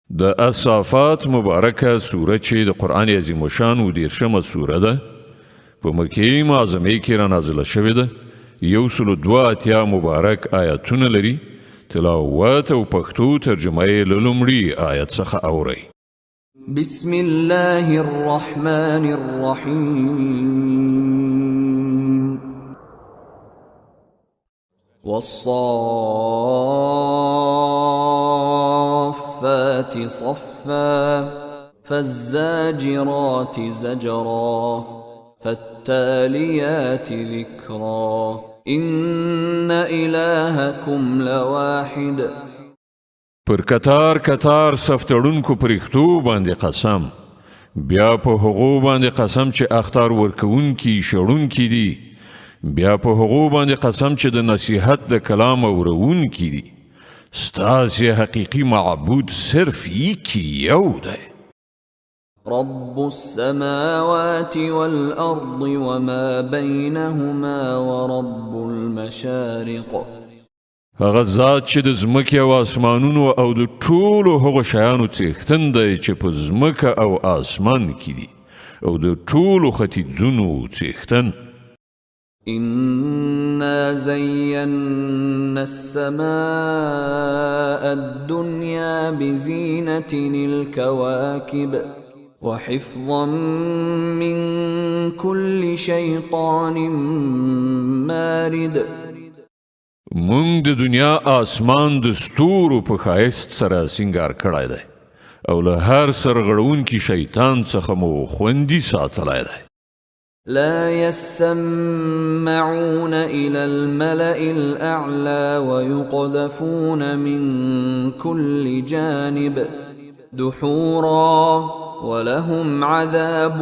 د الصافات مبارکه سوره چې د قرآن عظیم الشان 10مه سوره ده په مکې معظمه کې را نازله شوې ده. 182 مبارک آیاتونه لري. تلاوت او پښتو ترجمه یې له لومړي آیت څخه اورئ. بسم الله الرحمن الرحیم والصافات صفا فالزاجرات زجرا فالتاليات ذكرا إن إلهكم لواحد. پر کتار کتار سفتړونکو پرښتو باندې قسم، بیا په هغو باندې قسم چې اختار ورکوونکي شړونکي دي، بیا په هغو باندې قسم چې د نصیحت د کلام اورونکي دي. ستاسې حقیقي معبود صرف یو دی. رب السماوات والأرض وما بينهما ورب المشارق. هغه ذات چې د ځمکې او آسمانونو او د ټولو هغو شیانو څښتن دی چې په ځمکه او آسمان کې دي او د ټولو ختیځونو څښتن. إنا زينا السماء الدنيا بزينة الكواكب وحفظا من كل شيطان مارد. مونږ د دنیا آسمان د ستورو په ښایست سره سینګار کړی دی او له هر سرغړونکي شیطان څخه مو خوندي ساتلی دی. لا يسمعون إلى الملأ الأعلى ويقذفون من كل جانب دحورا ولهم عذاب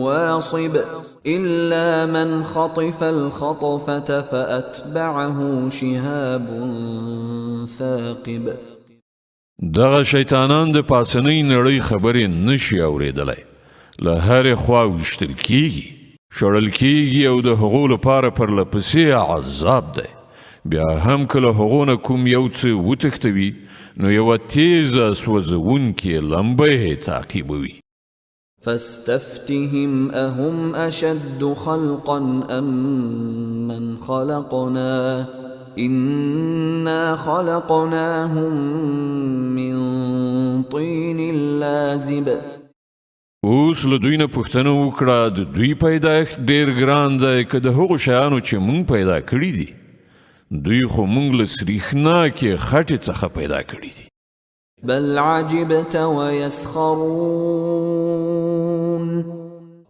واصب إلا من خطف الخطفة فأتبعه شهاب ثاقب. دغه شیطانان د پاسنۍ نړۍ خبرې نشي اورېدلی. له هرې خوا ویشتل کیږي، شړل کیږي او د هغو لپاره پرلپسې عذاب دی. بیا هم که له هغو نه کوم یو څه وتښتوي نو یوه تیزه سوځونکې لمبه یې تعقیبوي. فاستفتهم أهم أشد خلقا أم من خلقنا إنا خلقناهم من طين لازب. اوس له دوی نه پوښتنه وکړه د دوی پیدایښت ډېر ګران دی که د هغو شیانو چې مونږ پیدا کړي دي؟ دوی خو مونږ له سریښناکې خټې څخه پیدا کړي دي. بل عجبت ويسخرون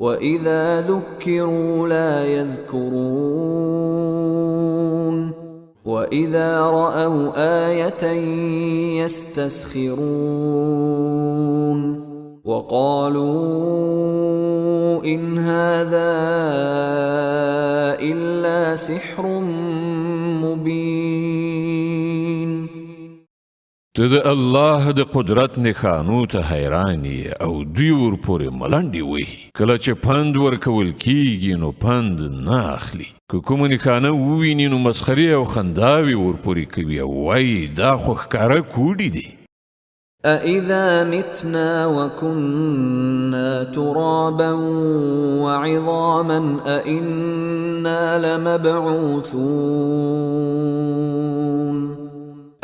وإذا ذكروا لا يذكرون وإذا رأوا آية يستسخرون وقالوا إن هذا إلا سحر مبين. ته د الله د قدرت نښانو ته حیران یې او دوی ورپورې ملنډې وهي. کله چې پند ورکول کیږي نو پند نه اخلي. که کومه نښانه وویني نو مسخرې او خنداوې ورپورې کوي او وایي دا خو ښکاره کوډې دي. أإذا متنا وكنا ترابا وعظاما أإنا لمبعوثون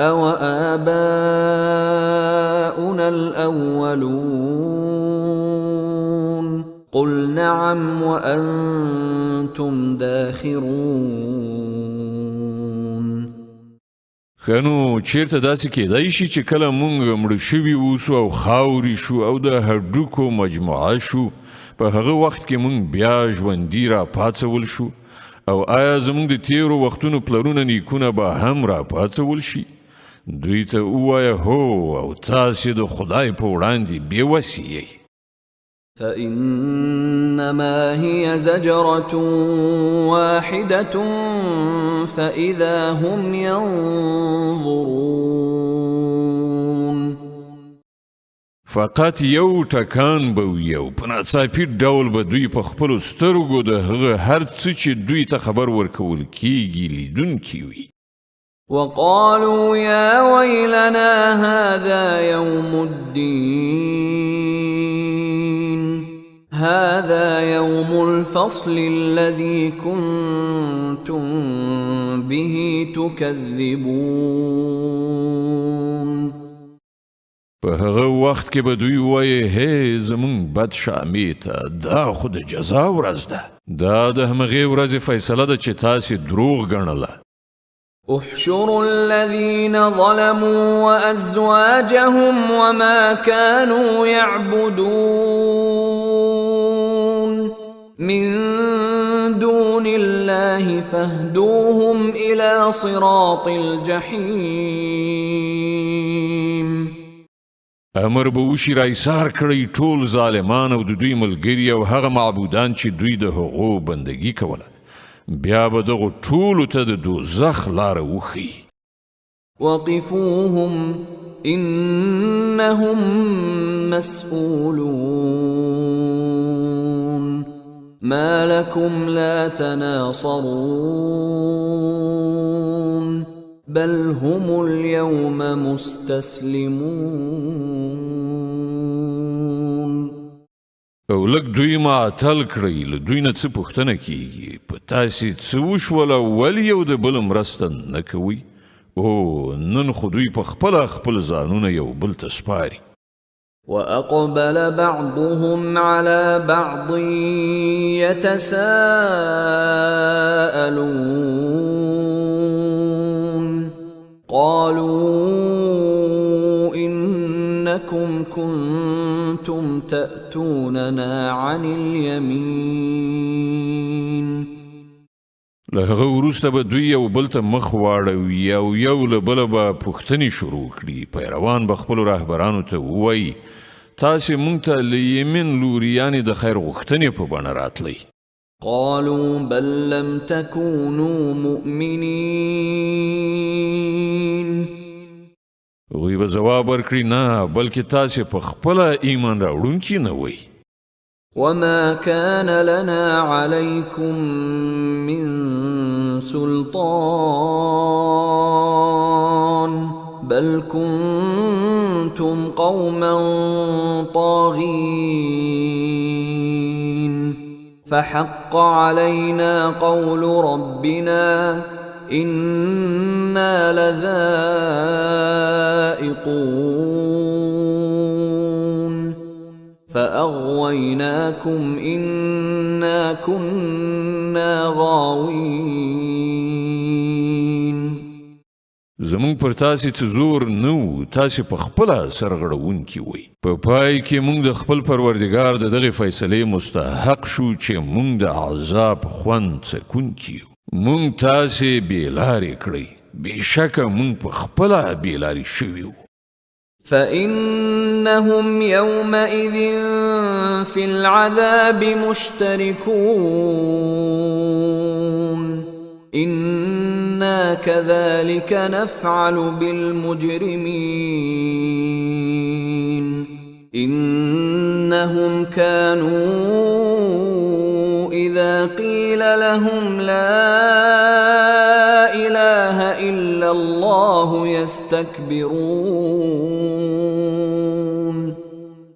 أو آباؤنا الأولون قل نعم وأنتم داخرون. خنو چیرته داسې کېدای شي چې کله مونږ مړه شوي اوسو او خاورې شو او د هډوکو مجموعه شو، په هغه وخت کې مونږ بیا ژوندي را پاڅول شو؟ او آیا زمونږ د تیرو وختونو پلرونه نیکونه به هم را پاڅول شي؟ دوی ته ووایه هو او تاسې د خدای په وړاندې بېوسې یئ. فإنما هي زجرة واحدة فإذا هم ينظرون. فقط یو ټکان به وي او په ناڅاپي ډول به دوی په خپلو سترګو د هغه هر څه چې دوی ته خبر ورکول کیږي لیدونکي وي. وقالوا يا ويلنا هذا يوم الدين هذا يوم الفصل الذي كنتم به تكذبون. په هغه وخت کې به دوی وایي هی زمونږ بد شامې ته دا خو د جزا ورځ ده، دا د همغې ورځې فیصله ده چې تاسې دروغ ګڼله. احشروا الذين ظلموا وأزواجهم وما كانوا يعبدون من دون الله فاهدوهم إلى صراط الجحيم. امر به وشي را ایثار کړی ټول ظالمان او د دوی ملګري او هغه معبودان چې دوی د هغو بندګي کوله، بیا به دغو ټولو ته د دوزخ لاره وښیي. وقفوهم إنهم مسئولون ما لكم لا تناصرون بل هم اليوم مستسلمون. او لږ دوی معطل کړئ، له دوی نه څه پوښتنه کیږي؟ په تاسې څه وشوله؟ ولې یو د بل مرسته نه کوئ؟ او نن خو دوی په خپله خپل ځانونه یو بل ته سپاري. وأقبل بعضهم على بعض يتساءلون قالوا إنكم كنتم تأتوننا عن اليمين. له هغه وروسته به دوی یو بل ته مخ واړوي او یو له بله به پوښتنې شروع کړي. پیروان به خپلو راهبرانو ته ووایي تاسې مونږ ته له یمین لوري یعنې د خیر غوښتنې په بڼه راتلی. قالوا بل لم تكونوا مؤمنين. هغوی به ځواب ورکړي نه، بلکې تاسې په خپله ایمان راوړونکي نه وئ. وما كان لنا عليكم من سلطان بل كنتم قوما طاغين فحق علينا قول ربنا إنا لذائقون فأغويناكم إنا كنا غاوين. زمونږ پر تاسې څه زور نه و، تاسې په خپله سرغړونکي وئ. په پای کې مونږ د خپل پروردګار د دغې فیصلې مستحق شو چې مونږ د عذاب خوند څکونکي یو. مونږ تاسې بېلارې کړئ، بېشکه مونږ په خپله بېلارې شوي وو. فإنهم يومئذ في العذاب مشتركون إنا كذلك نفعل بالمجرمين إنهم كانوا إذا قيل لهم لا إله إلا الله يستكبرون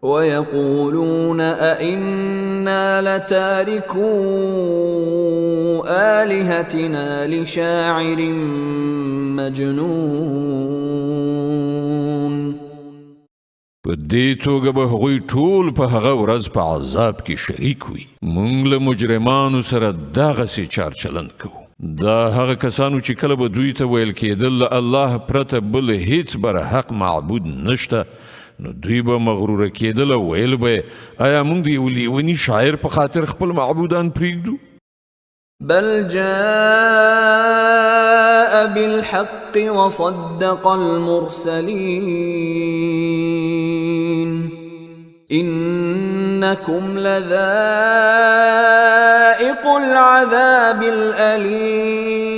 ويقولون أئنا لتاركو آلهتنا لشاعر مجنون. په دې توګه به هغوی ټول په هغه ورځ په عذاب کې شریک وي. مونږ له مجرمانو سره دغسې چارچلند کوو. دا هغه کسانو چې کله به دوی ته ویل کېدل له الله پرته بل هیڅ برحق معبود نشته، نو دوی به مغروره کېدل او ویل به آیا مونږ د یو لیوني شاعر په خاطر خپل معبودان پرېږدو؟ بل جاء بالحق وصدق المرسلين إنكم لذائق العذاب الأليم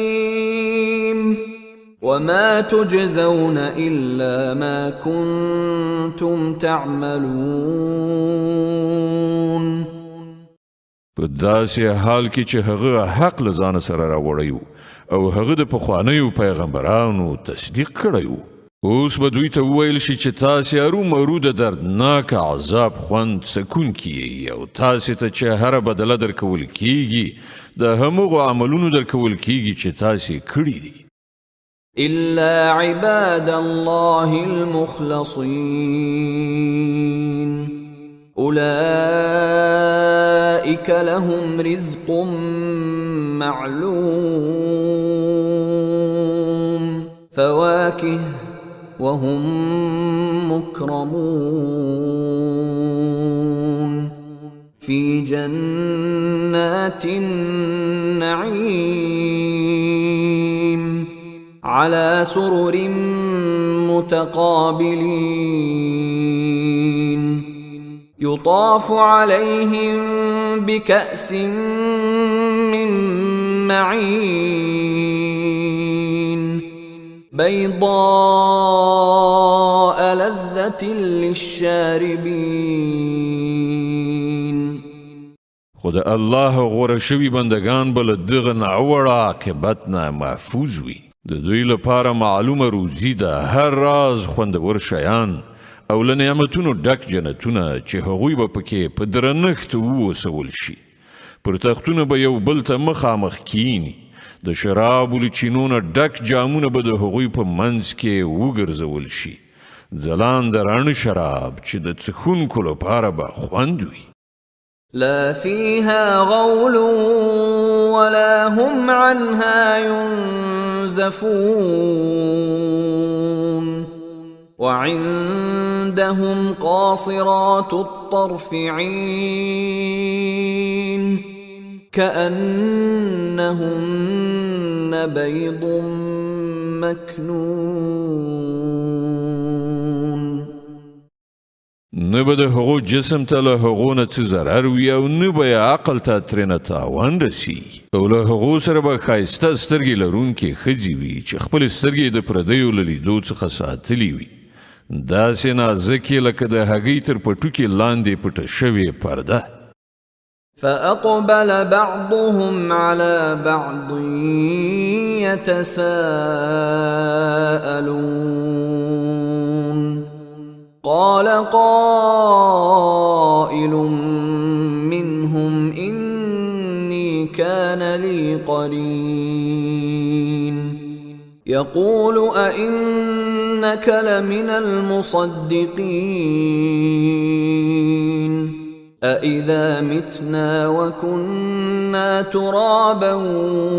وما تجزون إلا ما كنتم تعملون. په داسې حال کې چې هغه حق له ځانه سره راوړی او هغه د پخوانیو پیغمبرانو تصدیق کړی و. اوس به دوی ته وویل شي چې تاسې ارومرو د دردناک عذاب خوند څکونکي یې او تاسې ته چې هره بدله درکول کیږي د همغو عملونو درکول کیږي چې تاسې کړي دي. إلا عباد الله المخلصين أولئك لهم رزق معلوم فواكه وهم مكرمون في جنات النعيم على سرر متقابلين يطاف عليهم بكأس من معين بيضاء لذة للشاربين. خود الله غوره شوي بندگان بل دغه ناوړه عاقبت نه محفوظ وي. د دوی لپاره معلومه روزي ده، هر راز خوندور شیان او له نعمتونو ډک جنتونه چې هغوی به پکې په درنښت ووسول شي. پر تختونه به یو بل ته مخامخ کینی، د شرابو له چینو نه ډک جامونه به د هغوی په منځ کې وګرځول شي. ځلانده رڼ شراب چې د څښونکو لپاره به خوند وي. لا فيها غول ولا هم عنها ينزفون وعندهم قاصرات الطرف عين كأنهن بيض مكنون. نه به د هغو جسم ته له هغو نه څه ضرر وي او نه به یې عقل ته ترېنه تاوان رسي او له هغو سره به ښایسته سترګې لرونکې ښځې وي چې خپلې سترګې د پردیو له لیدو څخه ساتلي وي، داسې نازکې لکه د هګۍ تر پټوکې لاندې پټه شوې پرده. فأقبل بعضهم على بعض يتساءلون قال قائل منهم إني كان لي قرين يقول أئنك لمن المصدقين أإذا متنا وكنا ترابا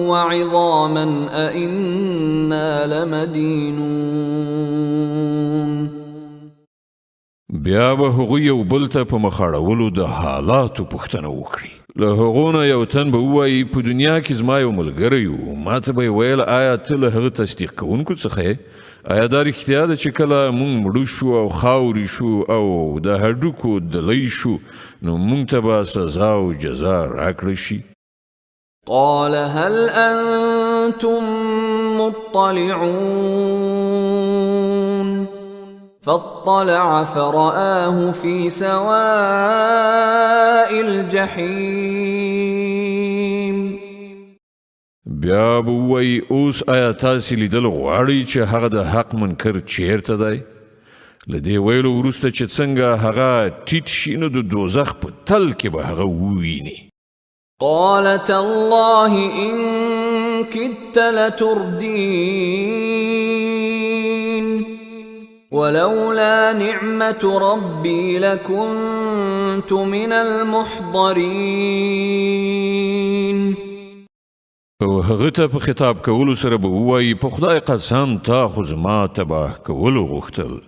وعظاما أإنا لمدينون. بیا به هغوی یو بل ته په مخاړولو د حالاتو پوښتنه وکړي. له هغو نه یو تن به ووایي په دنیا کې زما یو ملګری و، ما ته به یې ویل آیا ته له هغه تصدیق کوونکو څخه یې؟ آیا دا رښتیا ده چې کله موږ مړه شو او خاورې شو او د هډوکو دلی شو نو موږ ته به سزا او جزا راکړه شي؟ قال هل أنتم مطلعون فاطلع فرآه في سواء الجحيم. بیا به ووایي اوس آیا تاسې لیدل غواړئ چې هغه د حق منکر چیرته دی؟ له دې ویلو وروسته چې څنګه هغه ټیټ شي نو د دوزخ په تل کې به هغه وویني. قال تالله إن كدت لتردين ولولا نعمة ربي لكنت من المحضرين. او هغه ته په خطاب کولو سره به ووایي په خدای قسم تا خو زما تباه کولو غوښتل،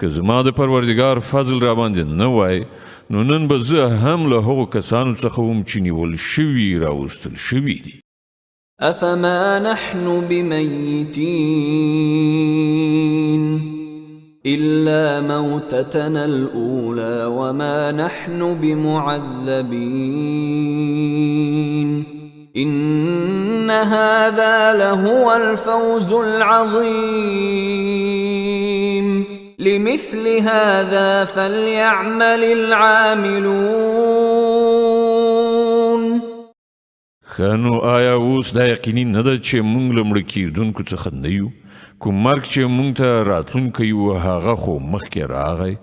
که زما د پروردګار فضل را باندې نه وای نو نن به زه هم له هغو کسانو څخه وم چې نیول شوي راوستل شوي دي. أفما نحن بميتين إلا موتتنا الأولى وما نحن بمعذبين إن هذا لهو الفوز العظيم لمثل هذا فليعمل العاملون. ښه نو آیا اوس دا یقیني نه ده چې موږ له مړه کېدونکو څخه نه یو؟ کوم مرګ چې موږ ته راتلونکی و هغه خو مخکې راغی،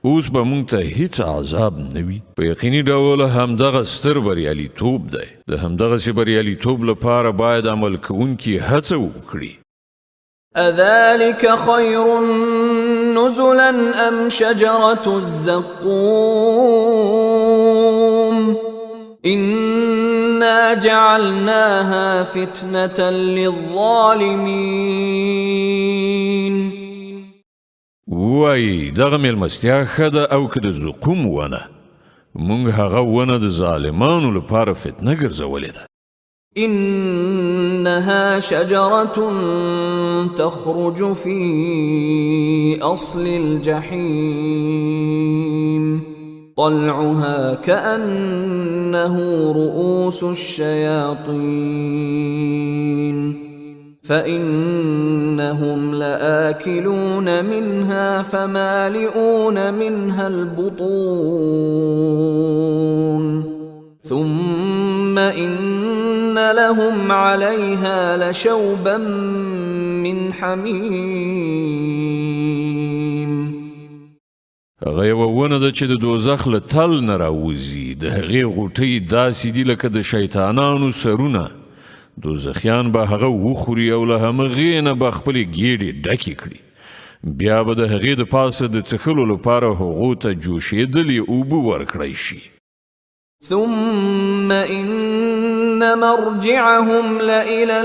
اوس به موږ ته هیڅ عذاب نه وي. په یقیني ډول همدغه ستر بریالیتوب دی. د همدغسې بریالیتوب لپاره باید عمل کوونکي هڅه وکړي. أذلك خير نزلا أم شجرة الزقوم إنا جعلناها فتنة للظالمين. وای دغه مېلمستیا ښه ده او که د زقوم ونه، موږ هغه ونه د ظالمانو لپاره فتنه ګرځولې ده. إنها شجرة تخرج في أصل الجحيم طلعها كأنه رؤوس الشياطين فإنهم لآكلون منها فمالئون منها البطون ثم إن لهم عليها لشوبا من حميم. هغه یوه ونه ده چې د دوزخ له تل نه راوځي، د هغې غوټۍ داسې دي لکه د شیطانانو سرونه. دوزخیان به هغه وخوري او له همغې نه به خپلې ګېډې ډکې کړي، بیا به د هغې د پاسه د څښلو لپاره هغو ته جوشېدلې اوبه ورکړی شي. ثم إن مرجعهم لإلى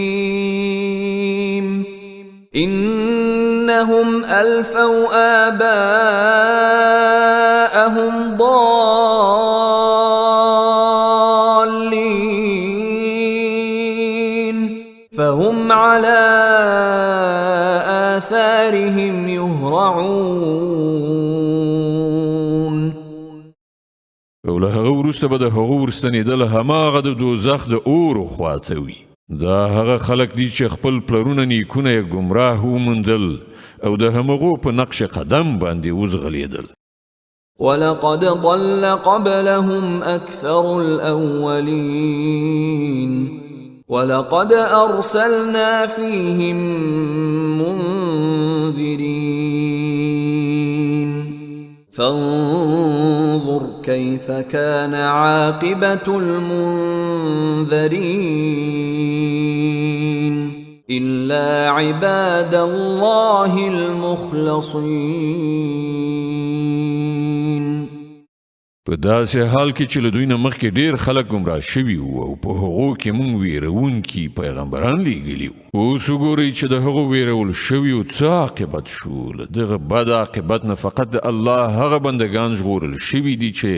الجحيم إنهم ألفوا آباءهم ضالين فهم على آثارهم يهرعون. او له هغه وروسته به د هغو ورستنېدل هماغه د دوزخ د اورو خواته وي. دا هغه خلک دي چې خپل پلرونه نیکونه یې ګمراه وموندل او د همغو په نقش قدم باندې وزغلېدل. ولقد ضل قبلهم أكثر الأولين ولقد أرسلنا فيهم منذرين فانظر كيف كان عاقبة المنذرين إلا عباد الله المخلصين. په داسې حال کې چې له دوی نه مخکې ډېر خلک ګمراه شوي وو او په هغو کې موږ ویرونکي پیغمبران لیږلي وو. اوس وګورئ چې د هغو ویرول شویو څه عاقبت شو. له دغه بد عاقبت نه فقط د الله هغه بندګان ژغورل شوي دي چې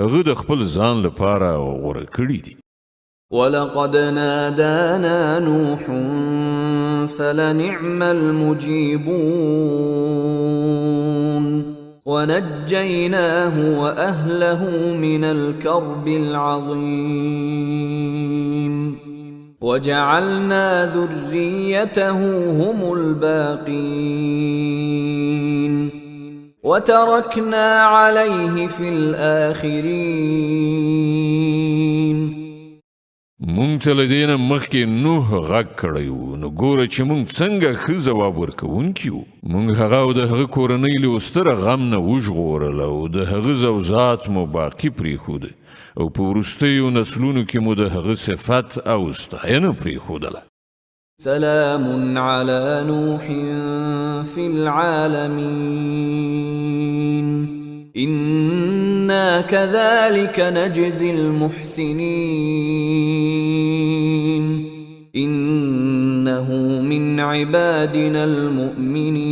هغه د خپل ځان لپاره غوره کړي دي. ولقد نادانا نوح فلنعم المجيبون ونجيناه وأهله من الكرب العظيم وجعلنا ذريته هم الباقين وتركنا عليه في الآخرين. مونږ ته له دې نه مخکې نوح غږ کړی و، نو ګوره چې مونږ څنګه ښه ځواب ورکوونکي وو. مونږ هغه او د هغه کورنۍ له ستره غم نه وژغورل او د هغه زوځات مو باقي پرېښوده او په وروستیو نسلونو کې مو د هغه صفت او ستاینه پرېښودله. سلام على نوح في العالمين إنا كذلك نجزي المحسنين إنه من عبادنا المؤمنين.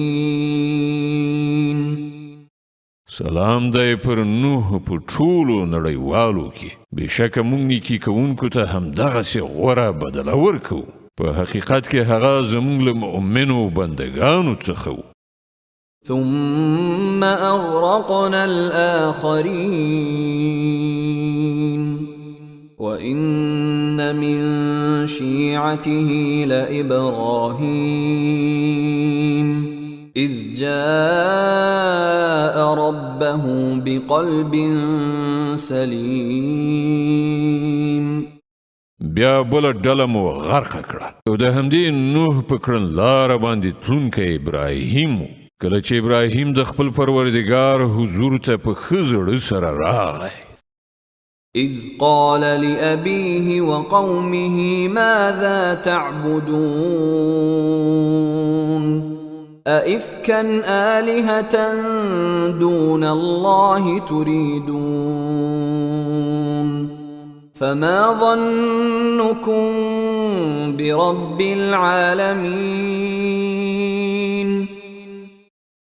سلام دی پر نوح په ټولو نړیوالو کې. بېشکه موږ نیکي کوونکو ته همدغسې غوره بدله ورکوو. په حقیقت کې هغه زموږ له مؤمنو بندګانو څخه و. ثم أغرقنا الآخرين وإن من شيعته لإبراهيم إذ جاء ربه بقلب سليم. بیا بله ډله مو غرقه کړه او د همدې نوح په کړنلاره باندې تلونکی ابراهیم و. کله چې ابراهیم د خپل پروردګار حضور ته په ښه زړه سره راغی، إذ قال لأبيه وقومه ماذا تعبدون أئفكا آلهة دون الله تريدون فما ظنكم برب العالمين.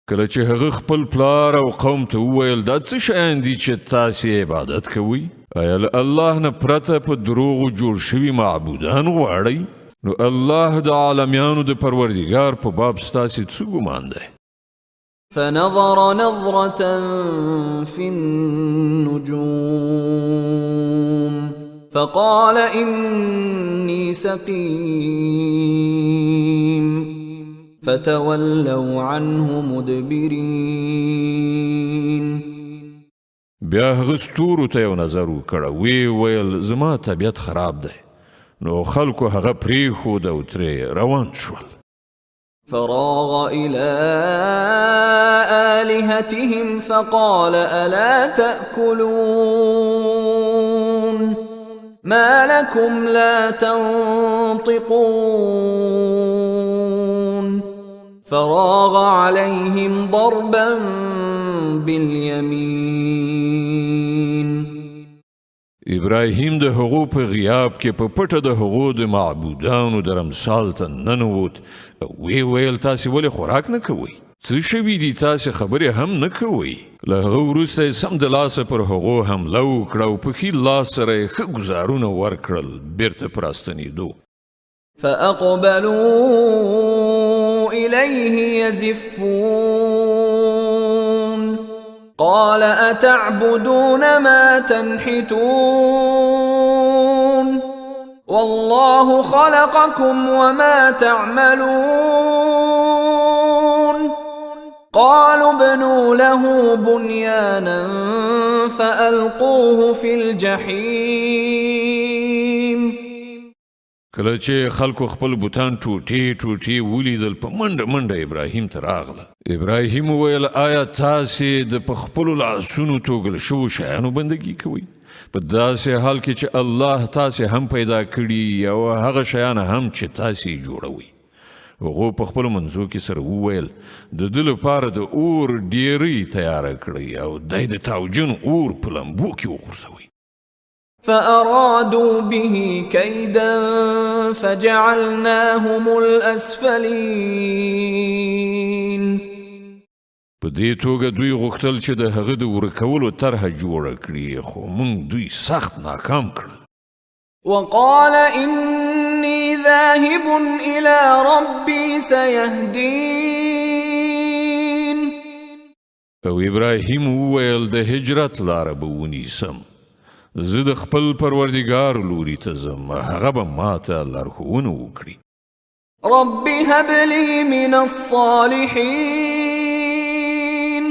کله چې هغه خپل پلار او قوم ته وویل دا څه شیان دي چې تاسې عبادت کوئ؟ آیا له الله نه پرته په دروغو جوړ شوي معبودان غواړئ؟ نو الله د عالمیانو د پروردګار په باب ستاسې څه ګمان دی؟ فنظر نظرة في النجوم فقال إني سقيم فتولوا عنه مدبرين. بیا هغه ستورو ته یو نظر وکړه، وی ویل زما طبیعت خراب دی. نو خلکو هغه پرېښود او ترې روان شول. فراغ إلى آلهتهم فقال ألا تأكلون ما لكم لا تنطقون فراغ عليهم ضربا باليمين. ابراهیم د هغو په غیاب کې په پټه د هغو د معبودانو درمسال ته ننوت. وی ویل تاسې ولې خوراک نه کوئ؟ څه شوي دي تاسې خبرې هم نه کوئ؟ له هغه وروسته یې سم د لاسه پر هغو حمله وکړه او په ښي لاس سره یې ښه ګزارونه ورکړل بیرته په راستنېدو. فأقبلوا إليه يزفون قال أتعبدون ما تنحتون والله خلقكم وما تعملون قالوا ابنوا له بنيانا فألقوه في الجحيم. کله چې خلکو خپل بوتان ټوټې ټوټې ولیدل په منډه منډه ابراهیم ته راغله. ابراهیم وویل آیا تاسې د په خپلو لاسونو توږل شوو شیانو بندګي کوئ؟ په داسې حال کې چې الله تاسې هم پیدا کړي او هغه شیان هم چې تاسې جوړوئ. هغو په خپلو منځو کې سره وویل د ده لپاره د اور ډیرۍ تیاره کړئ او دی د تاوجن اور په لمبو کې وغورځوئ. فأرادوا به كيدا فجعلناهم الأسفلين. په دې توګه دوی غوښتل چې د هغه د ورکولو طرحه جوړه کړي، خو موږ دوی سخت ناکام کړل. وقال إني ذاهب إلى ربي سيهدين. او ابراهیم وویل د هجرت لاره به ونیسم، زه د خپل پروردګار لوري ته ځم، هغه به ماته لارښوونه وکړي. رب هب لي من الصالحين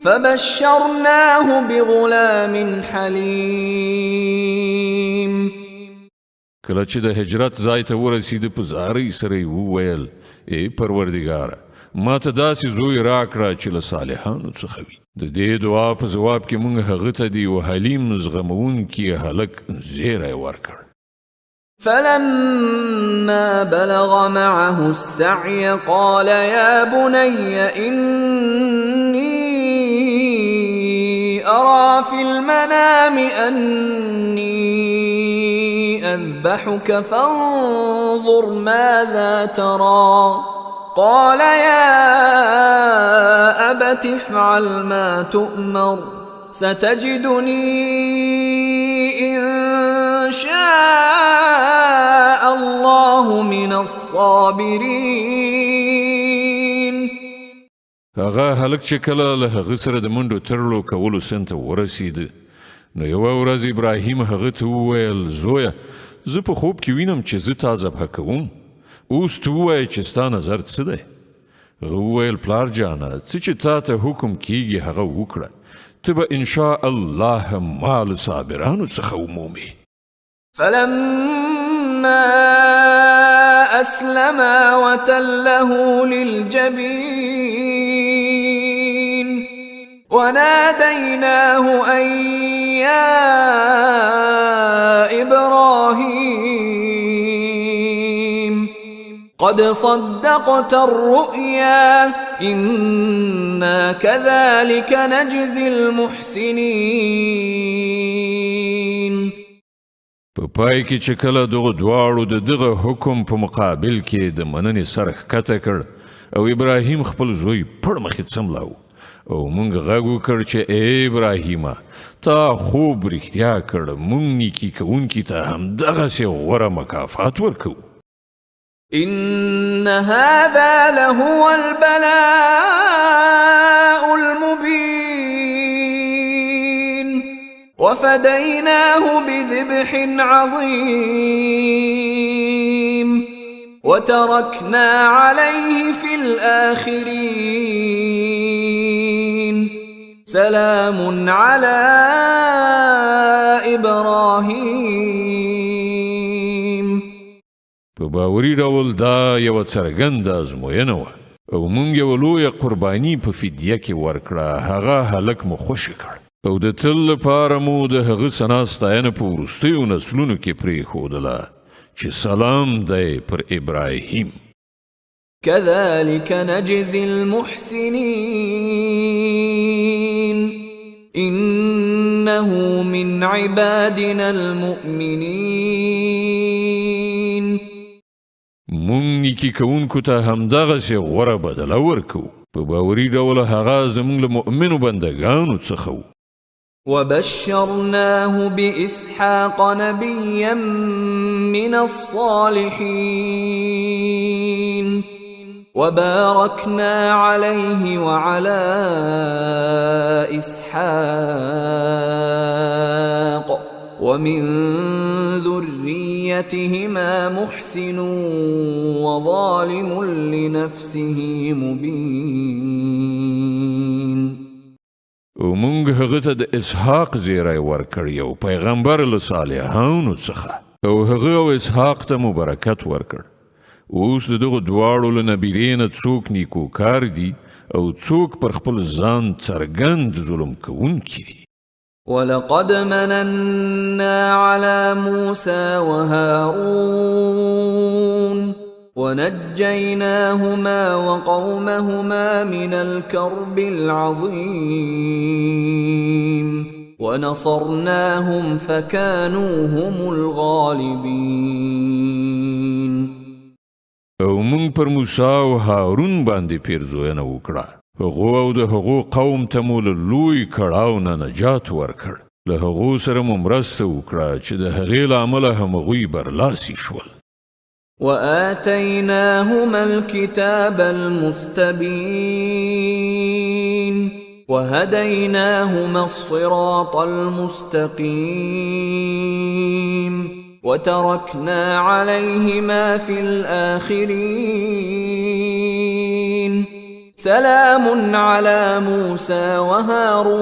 فبشرناه بغلام حليم. کله چې د هجرت ځای ته ورسېده په زارۍ سره یې وویل ای پروردګاره ما ته داسې زوی راکړه چې له صالحانو څخه وي. د دې دعا په ځواب کې موږ هغه ته د یو حلیم زغمونکي هلک زیری ورکړ. فلما بلغ معه السعي قال يا بني إني أرى في المنام أني أذبحك فانظر ماذا ترى قال يا أبت افعل ما تؤمر ستجدني إن شاء الله من الصابرين. هغه هلک چې کله له هغه سره د منډو تړلو کولو سن ته ورسېده نو یوه ورځ ابراهیم هغه ته وویل زویه زه په خوب کې وینم چې زه تا ذبحه کوم، اوس ته ووایه چې ستا نظر څه دی؟ هغه وویل پلار جانه څه چې تا ته حکم کیږي هغه وکړه ته به انشاء الله ما له صابرانو څخه ومومې. فلما أسلما وتله للجبين وناديناه أن يا إبراهيم قد صدقت الرؤيا إنا كذلك نجزي المحسنين. په پای کې چې کله دغه دواړو د دغه حکم په مقابل کې د مننې سر ښکته کړ او ابراهیم خپل زوی پړ مخې څملاو او موږ غږ وکړ چې ای ابراهیمه تا خوب رښتیا کړ موږ نیکي کوونکي ته همدغسې غوره مکافات ورکوو. إن هذا لهو البلاء المبين وفديناه بذبح عظيم وتركنا عليه في الآخرين سلام على إبراهيم. په باوري ډول دا یوه څرګنده ازموینه وه او موږ یوه لویه قرباني په فدیه کې ورکړه. هغه هلک مو خوشې کړ او د تل لپاره مو د هغه ثنا ستاینه په وروستیو نسلونو کې پرېښودله چې سلام دی پر ابراهیم. كذلك نجزي المحسنين إنه من عبادنا المؤمنين. مونږ نیکي کوونکو ته همدغسې غوره بدله ورکوو. په باوري ډول هغه زموږ له مؤمنو بندګانو څخه و. وبشرناه بإسحاق نبيا من الصالحين وباركنا عليه وعلى إسحاق ومن ذريتهما محسن وظالم لنفسه مبين. او مونږ هغه ته د اسحاق زیری ورکړ یو پیغمبر له صالحانو څخه او هغه او اسحاق ته مو برکت ورکړ. اوس د دغه دواړو له نبیلې نه څوک نیکوکار دي او څوک پر خپل ځان څرګند ظلم کوونکي دي. ولقد مننا على موسى وهارون ونجيناهما وقومهما من الكرب العظيم ونصرناهم فكانوا هم الغالبين. او مونږ پر موسی او هارون باندې پیرزوینه وکړه. هغو او د هغو قوم ته مو له لوی کړاو نه نجات ورکړ. له هغو سره مو مرسته وکړه چې د هغې له امله همغوی برلاسي شول. وآتيناهما الكتاب المستبين وهديناهما الصراط المستقيم وتركنا عليهما في الآخرين سلام على موسى وهارون.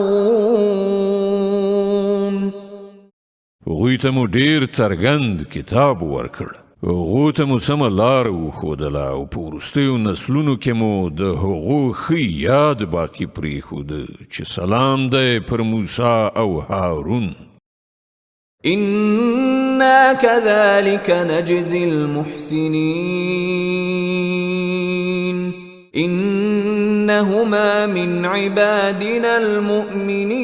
هغوی ته مو ډېر څرګند کتاب ورکړ. هغو ته مو سمه لاره وښودله او په وروستیو نسلونو کې مو د هغو ښه یاد باقي پرېښوده چې سلام دی پر موسی او هارون. إنا كذلك نجزي المحسنين إنهما من عبادنا المؤمنين.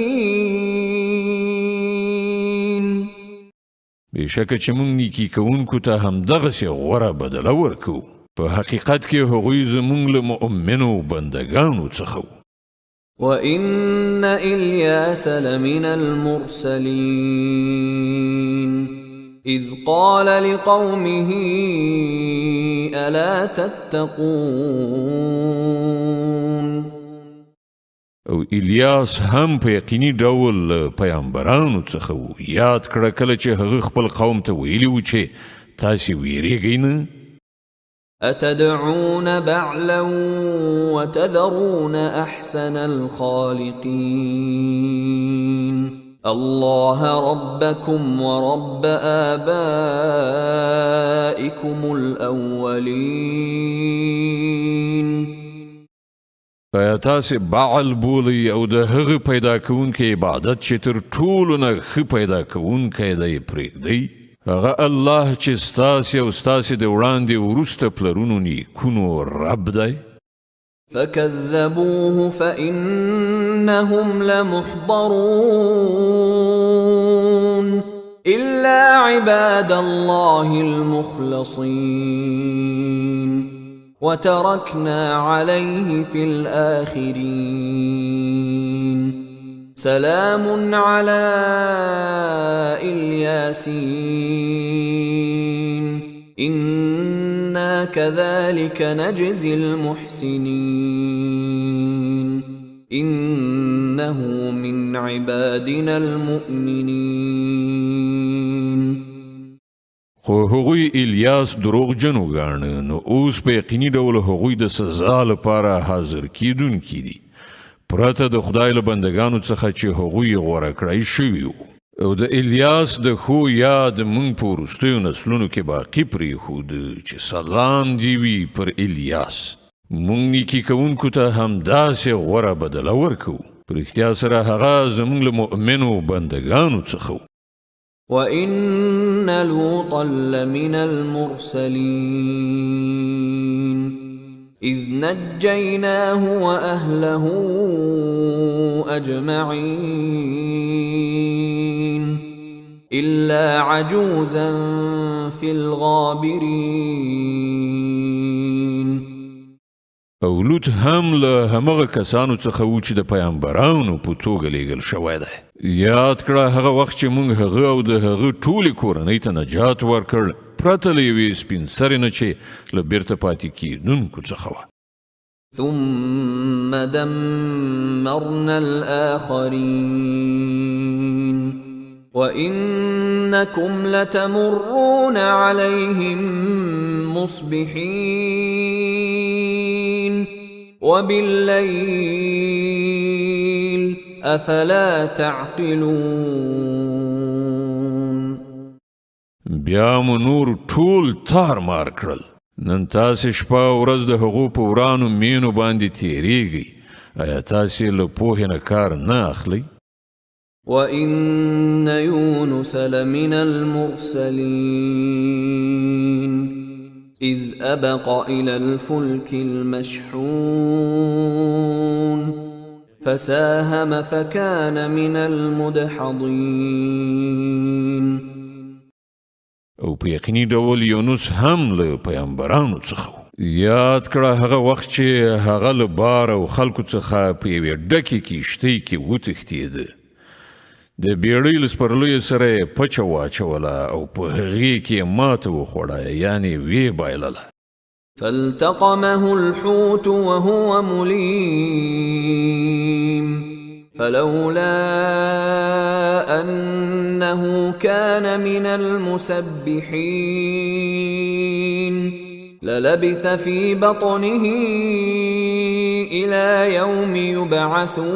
بېشکه چې موږ نیکي کوونکو ته همدغسې غوره بدله ورکوو. په حقیقت کې هغوی زموږ له مؤمنو بندګانو څخه وو. وإن إلياس لمن المرسلين إذ قال لقومه ألا تتقون. او الیاس هم په یقیني ډول پیغمبرانو څخه و. یاد کړه کله چې هغه خپل قوم ته ویلي و چې تاسې ویریږئ نه. أتدعون بعلا وتذرون أحسن الخالقين الله ربكم ورب آبائكم الأولين. آیا تاسې بعل بولئ او د هغه پیدا کوونکی عبادت چې تر ټولو نه ښه پیدا کوونکی دی پرېږدئ؟ هغه الله چې ستاسې او ستاسې د وړاندې وروسته پلرونو نیکونو رب دی. فكذبوه فإنهم لمحضرون إلا عباد الله المخلصين وتركنا عليه في الآخرين سلام على الياسين إنا كذلك نجزي المحسنين إنه من عبادنا المؤمنين. خو هغوی الیاس دروغجن وګاڼه، نو اوس په یقیني ډول هغوی د سزا لپاره حاضر کیدونکي دي پرته د خدای له بندګانو څخه چې هغوی غوره کړای شوي وو. او د الیاس د ښو یاد موږ په وروستیو نسلونو کې باقي پرېښود چې سلام دې وي پر الیاس. موږ نیکي کوونکو ته همداسې غوره بدله ورکوو. په رښتیا سره هغه زموږ له مؤمنو بندګانو څخه و. وَإِنَّ لُوطًا لَمِنَ الْمُرْسَلِينَ إِذْ نَجَّيْنَاهُ وَأَهْلَهُ أَجْمَعِينَ إِلَّا عَجُوزًا فِي الْغَابِرِينَ. او لوط هم له همغه کسانو څخه و چې د پیغمبرانو په توګه لیږل شوی دی. یاد کړه هغه وخت چې موږ هغه او د هغه ټولې کورنۍ ته نجات ورکړ پرته له یوې سپین سرې نه چې له بیرته پاتې کېدونکو څخه وه. ثم دمرنا الآخرين وإنكم لتمرون عليهم مصبحين وبالليل أفلا تعقلون. بیا مو نور ټول تار مار کړل. نن تاسې شپه ورځ د هغو په ورانو مینو باندې تیریږئ. آیا تاسې له پوهې نه کار نه اخلئ؟ وَإِنَّ يُونُسَ لَمِنَ الْمُرْسَلِينَ إِذْ أَبَقَ إِلَى الْفُلْكِ الْمَشْحُونِ فَسَاهَمَ فَكَانَ مِنَ الْمُدْحَضِينَ. او په یقیني ډول یونس هم له پیغمبرانو څخه و. یاد کړه هغه وخت چې هغه له بار او خلکو څخه په یوې ډکې کښتۍ کې وتښتېده. د بیړۍ له سپرلیو سره یې پچه واچوله او په هغې کې یې ماته وخوړه، یعنې ویې بایلله. فالتقمه الحوت وهو مليم فلولا أنه كان من المسبحين للبث في بطنه إلى يوم يبعثون.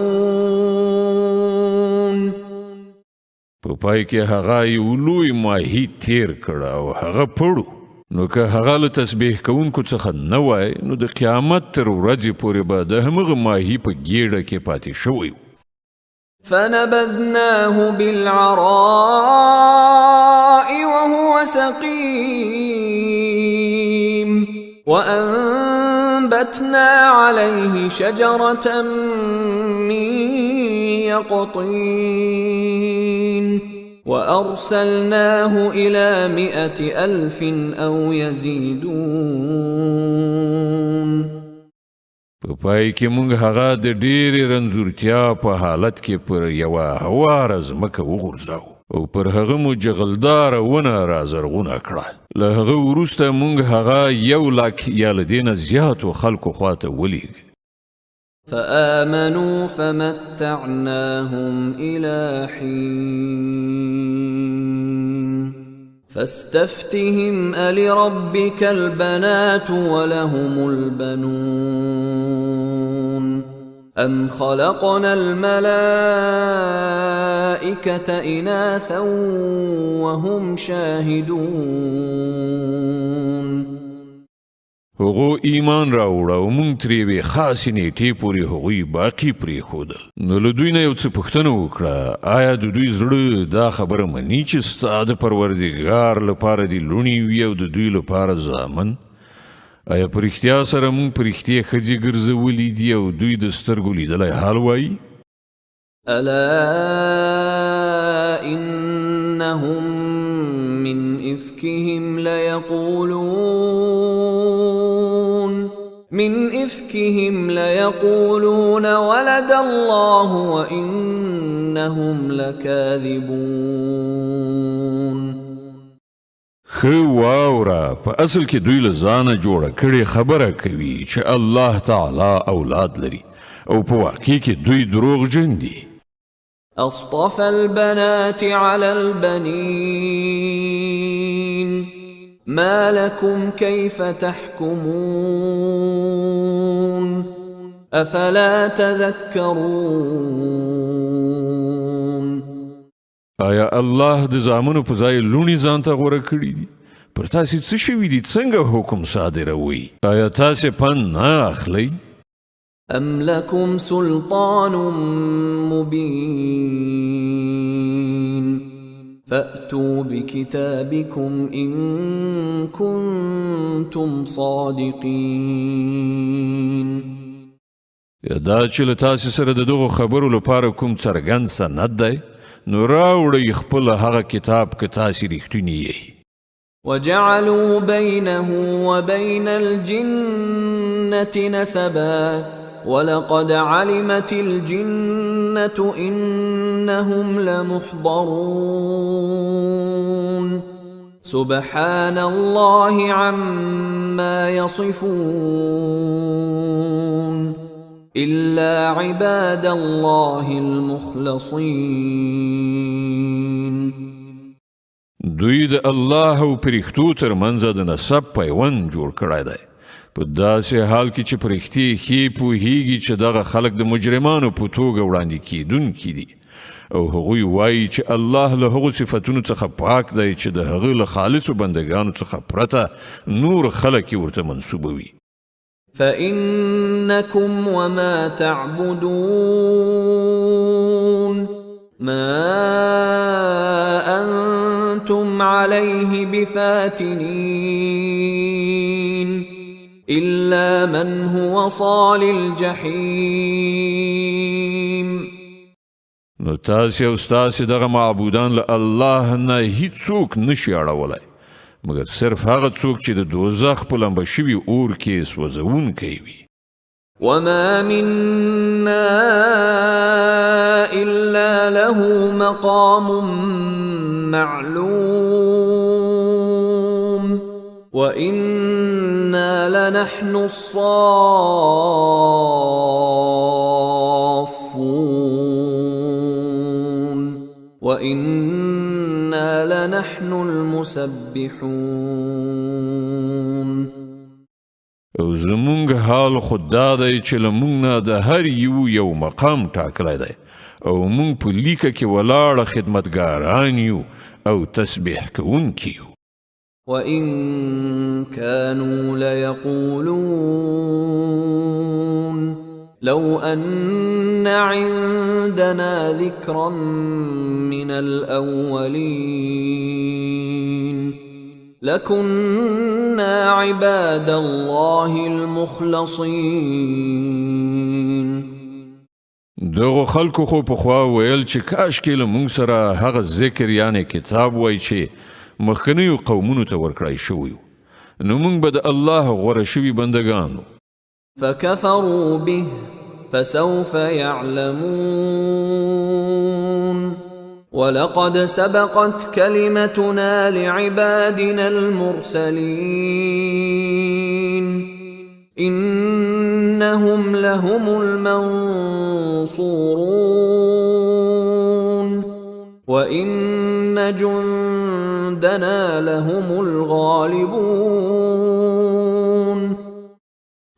په پای کې هغه یو لوی ماهي تیر کړه او هغه پړو. نو که هغه له تسبیح کوونکو څخه نه وای نو د قیامت تر ورځې پورې به د همغه ماهي په ګېډه کې پاتې شوی و. فنبذناه بالعراء وهو سقيم وأنبتنا عليه شجرة من يقطين وأرسلناه إلى 100,000 أو يزيدون. په پای کې موږ هغه د ډېرې رنځورتیا په حالت کې پر یوه هواره ځمکه وغورځاو او پر هغه مو جغلداره ونه رازرغونه کړه. له هغه وروسته موږ هغه 100,000 یا له دې نه زیاتو خلکو خواته ولېږه. فآمنوا فمتعناهم إلى حين فاستفتهم ألربك البنات ولهم البنون أم خلقنا الملائكة إناثا وهم شاهدون. هغو ایمان راوړه او مونږ ترې وې خاصې نیټې پورې هغوی باقي پرېښودل. نو له دوی نه یو څه پوښتنه وکړه، آیا د دوی زړه دا خبره مني چې ستا د پروردګار لپاره دې لوڼې وي او د دوی لپاره زامن؟ آیا په رښتیا سره مونږ په رښتیا ښځې ګرځولي دي او دوی د سترګو لیدلی حال وایي؟ ألا إنهم من إفكهم ليقولون ولد الله وإنهم لكاذبون. خو واوره، په اصل کې دوی له ځانه جوړه کړې خبره کوي چې الله تعالی اولاد لري او په واقع کې دوی دروغجن دي. أصطفى البنات على البنين ما لكم كيف تحكمون أفلا تذكرون. آیا الله د زامنو په ځای لوڼې ځان ته غوره کړي دي؟ پر تاسې څه شوي دي؟ څنګه حکم صادروي؟ آیا تاسې پند نه اخلئ؟ أم لكم سلطان مبين فأتوا بكتابكم إن كنتم صادقين. یا دا چې له تاسې سره د دغو خبرو لپاره کوم څرګند سند دی، نو راوړئ خپل هغه کتاب که تاسې رښتوني یئ. وجعلوا بينه وبين الجنة نسبا ولقد علمت الجنة إنهم لمحضرون سبحان الله عما يصفون إلا عباد الله المخلصين. دوی د الله او پرښتو ترمنځ د نسب پیوند جوړ کړی دی، په داسې حال کې چې پرښتې ښې پوهیږي چې دغه خلک د مجرمانو په توګه وړاندې کیدونکي دي، او هغوی وایي چې الله له هغو صفتونو څخه پاک دی چې د هغه له خالصو بندګانو څخه پرته نور خلک یې ورته منسوبوي. فإنكم وما تعبدون ما أنتم عليه بفاتنين إلا من هو صال الجحيم. نو تاسې او ستاسې دغه معبودان له الله نه هیڅوک نشي اړولی مګر صرف هغه څوک چې د دوزخ په لمبه شوي اور کې سوځونکی وي. وما منا إلا له مقام معلوم وإنا لنحن الصافون وإنا لنحن المسبحون. او زمونږ حال خود دا دی چې له مونږ نه د هر یو مقام ټاکلی دی او مونږ په لیکه کې ولاړه خدمتګاران یو او تسبیح کوونکي یو. وإن كانوا ليقولون لو أن عندنا ذكرا من الأولين لكنا عباد الله المخلصين. دغه خلکو خو پخوا ویل چې کاش کې له مونږ سره هغه ذکر یعنی کتاب وای چې مخکنیو قومونو ته ورکړای شوی نو مونږ به د الله غوره شوي بندگانو. فكفروا به فسوف يعلمون ولقد سبقت كلمتنا لعبادنا المرسلين إنهم لهم المنصورون وَإِنَّ جُندَنَا لَهُمُ الْغَالِبُونَ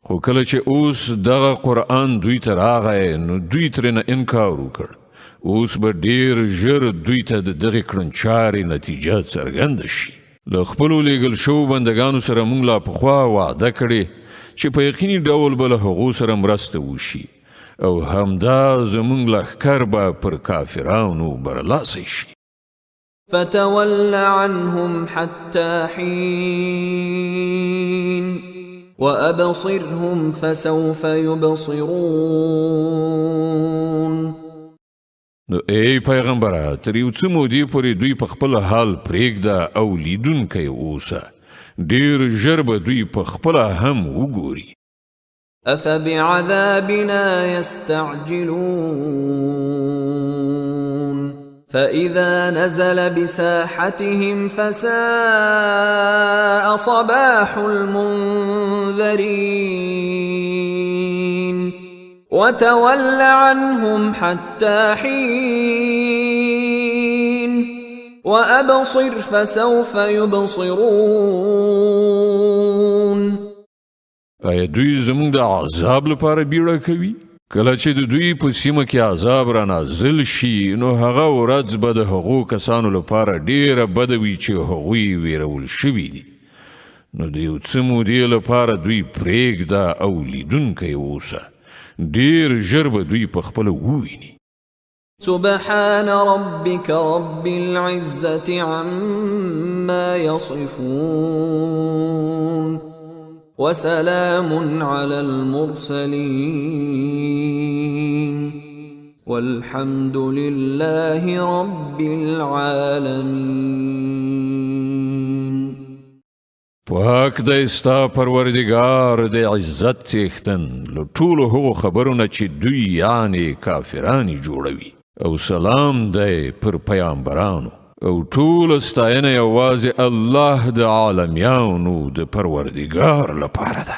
خو کله چې اوس دغه قرآن دوی ته راغی نو دوی ترېنه انکار وکړ. اوس به ډېر ژر دوی ته د دغې کړنچارې نتیجه څرګنده شي. له خپلو لیږل شوو بندګانو سره موږ لا پخوا وعده کړې چې په یقیني ډول به له هغو سره مرسته وشي او همدا زموږ لښکر به پر کافرانو برلاسی شي. فتول عنهم حتى حين وأبصرهم فسوف يبصرون. نو ای پیغمبره تر یو څه مودې پورې دوی په خپل حال پرېږده او لیدونکی اوسه. ډېر ژر به دوی په خپله هم وګوري. أفبعذابنا يستعجلون فإذا نزل بساحتهم فساء صباح المنذرين وتول عنهم حتى حين وأبصر فسوف يبصرون. آیا دوی زموږ د عذاب لپاره بیړه کوي؟ کله چې د دوی په سیمه کې عذاب را نازل شي نو هغه ورځ به د هغو کسانو لپاره ډیره بده وي چې هغوی ویرول شوي دي. نو د یو څه مودې لپاره دوی پرېږده او لیدونکی اوسه. ډیر ژر به دوی په خپله وویني. سبحان ربك رب العزة عما يصفون وسلام على المرسلين والحمد لله رب العالمين. پاک دی ستا پروردگار د عزت څښتن له ټولو هغو خبرونه چې دوی یعنې کافرانی جوړوي او سلام دی پر پیامبرانو او ټول ستاینه یوازې الله د عالمیانو د پروردگار لپاره ده.